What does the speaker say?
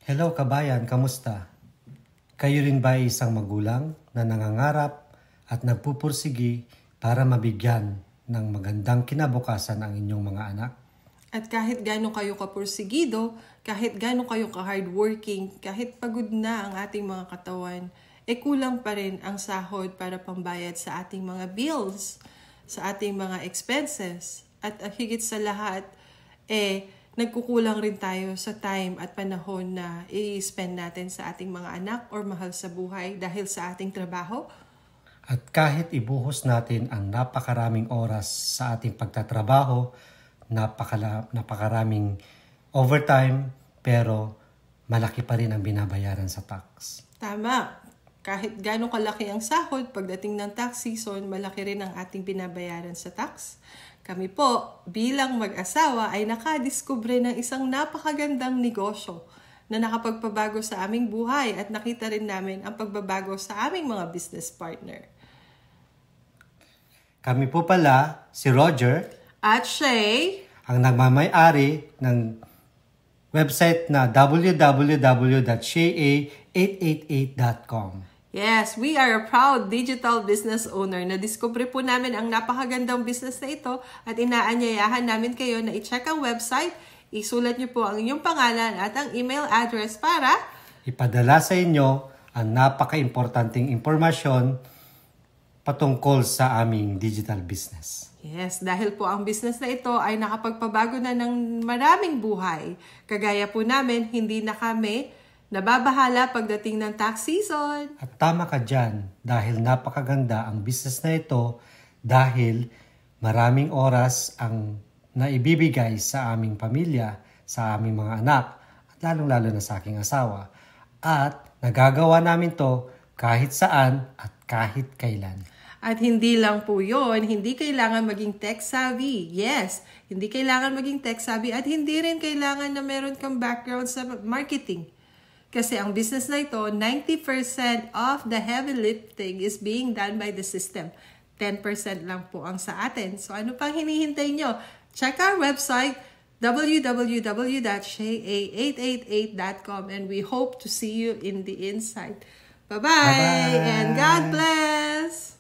Hello kabayan, kamusta? Kayo rin ba ay isang magulang na nangangarap at nagpupursigi para mabigyan ng magandang kinabukasan ang inyong mga anak? At kahit gaano kayo kapursigido, kahit gaano kayo ka-hardworking, kahit pagod na ang ating mga katawan, kulang pa rin ang sahod para pambayad sa ating mga bills, sa ating mga expenses. At higit sa lahat, nagkukulang rin tayo sa time at panahon na i-spend natin sa ating mga anak or mahal sa buhay dahil sa ating trabaho. At kahit ibuhos natin ang napakaraming oras sa ating pagtatrabaho, napakaraming overtime, pero malaki pa rin ang binabayaran sa tax. Tama. Kahit gano'ng kalaki ang sahod, pagdating ng tax season, malaki rin ang ating binabayaran sa tax. Kami po, bilang mag-asawa, ay nakadiskubre ng isang napakagandang negosyo na nakapagpabago sa aming buhay at nakita rin namin ang pagbabago sa aming mga business partner. Kami po pala, si Roger at Shay, ang nagmamay-ari ng website na www.shay888.com. Yes, we are a proud digital business owner. Nadiskubre po namin ang napakagandang business na ito at inaanyayahan namin kayo na i-check ang website, isulat niyo po ang inyong pangalan at ang email address para ipadala sa inyo ang napaka-importanting impormasyon patungkol sa aming digital business. Yes, dahil po ang business na ito ay nakapagpabago na ng maraming buhay. Kagaya po namin, hindi na kami nababahala pagdating ng tax season. At tama ka dyan dahil napakaganda ang business na ito dahil maraming oras ang naibibigay sa aming pamilya, sa aming mga anak, at lalong-lalo na sa aking asawa. At nagagawa namin to kahit saan at kahit kailan. At hindi lang po yun, hindi kailangan maging tech-savvy. Yes, hindi kailangan maging tech-savvy at hindi rin kailangan na meron kang background sa marketing. Kasi ang business na ito, 90% of the heavy lifting is being done by the system. 10% lang po ang sa atin. So ano pang hinihintay nyo? Check our website, www.shay888.com, and we hope to see you in the inside. Bye-bye, and God bless!